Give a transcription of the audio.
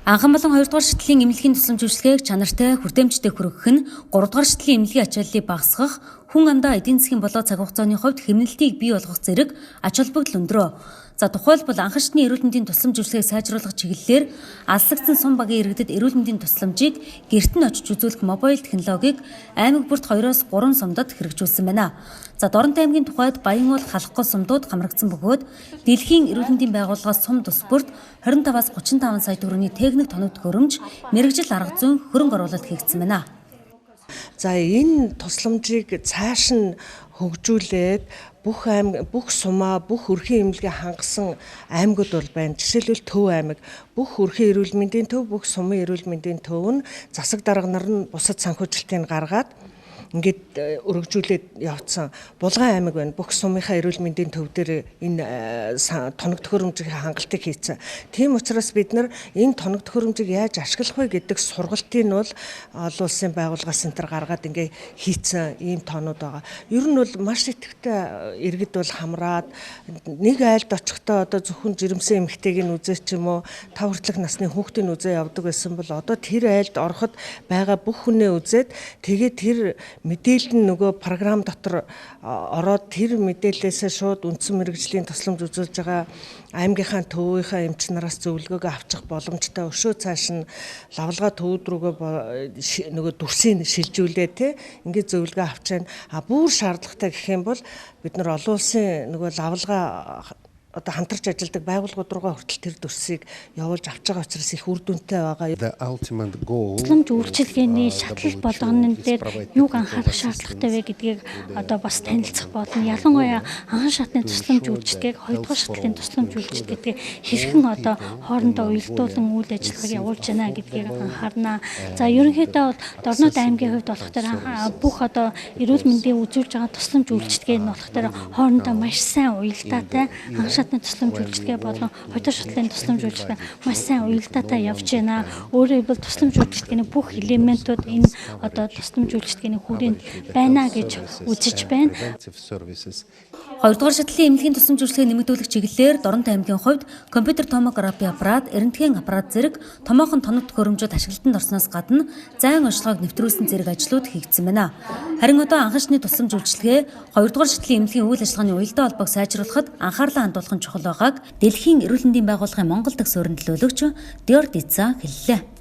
Анхан болон 2 дугаар шатлагын эмнэлгийн тусламж үйлчилгээг чанартай хүртээмжтэй хүргэх нь 3 дугаар шатлагын эмнэлгийн ачааллыг багасгах, хүн амдаа эдийн засгийн болоо цаг хугацааны хувьд хэмнэлтийг бий болгох зэрэг ач холбогдол өндрөө. За тухайлбал анхан шатны эрүүл мэндийн тусламж үйлчилгээг сайжруулах чиглэлээр алслагдсан сум багийн иргэдэд эрүүл мэндийн тусламжийг гэрт нь очиж үзүүлэх мобайл технологиг аймаг бүрт 2-3 сумдад хэрэгжүүлсэн байна. За Доронтой аймгийн тухайд Баян уул халахгүй сумдууд хамрагдсан бөгөөд дэлхийн эрүүл мэндийн байгууллагаас сум тус бүрт 25-аас 35 сая төгрөгийн техник тоног төхөөрөмж, мэрэгжил арга зүйн хөрөнгө оруулалт хийгдсэн байна. За энэ тусламжийг цааш нь хөгжүүлээд бүх сумаа, бүх өрхийн эмнэлгээ хангасан аймагуд бол байна. Жишээлбэл Төв аймаг бүх өрхийн эрүүл мэндийн төв, бүх сумын эрүүл мэндийн төв нь засаг дарга нар нь бусад санхүүжилтийг гаргаад ингээд өргөжүүлээд явцсан. Булган аймаг байна. Бүх сумынхаа эрүүл мэндийн төв дээр энэ тоног төхөөрөмжийн хангалтыг хийцэн. Тийм учраас бид нар энэ тоног төхөөрөмжийг яаж ашиглах вэ гэдэг сургалтыг нь бол олон улсын байгууллагаас энэ гаргаад ингээд хийцэн ийм тоонууд байгаа. Ер нь бол маш идэвхтэй иргэд бол хамраад нэг айлд очихдоо одоо зөвхөн жирэмсэн эмэгтэйг нь үзээ ч юм уу, 5 хүртэлх насны хүүхдийг үзээ явдаг байсан бол одоо тэр айлд ороход байгаа бүх хүнээ үзээд тэгээд тэр мэдээлэл нь нөгөө програм дотор ороод тэр мэдээллээсээ шууд үндсэн мэрэгжлийн тусламж үзүүлж байгаа аймгийнхаа төвийнхаа эмч нараас зөвлөгөөгөө авчих боломжтой. Өшөө цааш нь лавлгаа төвд рүүгээ нөгөө дүрсийг шилжүүлээ те ингээд зөвлөгөө авч байна. Бүр шаардлагатай гэх юм бол бид нар олон улсын нөгөө лавлгаа одоо хамтарч ажилладаг байгууллагууд руугаа хүртэл тэр дүрсийг явуулж авч байгаа учраас их үр дүнтэй байгаа. Тусламж үйлчилгээний шатлал болгоны дээр юуг анхаарах шаардлагатай вэ гэдгийг одоо бас танилцах болно. Ялангуяа анхан шатны тусламж үйлчилгээг 2 дугаар шатлалын тусламж үйлчилгээтэй хэрхэн одоо хоорондоо уялдуулан үйл ажиллагааг явуулж байна гэдгийг анхаарна. За ерөнхийдөө бол Дорнод аймгийн хувьд болохоор бүх одоо эрүүл мэндийн үзүүлж байгаа тусламж үйлчилгээ нь болохоор хоорондоо маш сайн уялдаатай шатны тусламж үйлчилгээ болон 2 дугаар шатлалын тусламж үйлчилгээ маш сайн уялдаатай явж байна. Өөрөөр хэлбэл тусламж үйлчилгээний бүх элементүүд энэ одоо тусламж үйлчилгээний хүрээнд байна гэж үзэж байна. 2 дугаар шатлалын эмнэлгийн тусламж үйлчилгээг нэмэгдүүлэх чиглэлээр Доронтой аймгийн хувьд компьютер томографи аппарат, рентген аппарат зэрэг томоохон тоног төхөөрөмжүүд ашиглалтанд орсноос гадна зайн онцлогоог нэвтрүүлсэн зэрэг ажлууд хийгдсэн байна. Харин одоо анхан шатны тусламж үйлчилгээ 2 дугаар шатлалын эмнэлгийн үйл ажиллагааны уялдаа холбоог сайжруулахад анхаарлаа хандуулах чухал байгааг Дэлхийн эрүүл мэндийн байгууллагын Монгол дахь суурин төлөөлөгч Диор Диза хэллээ.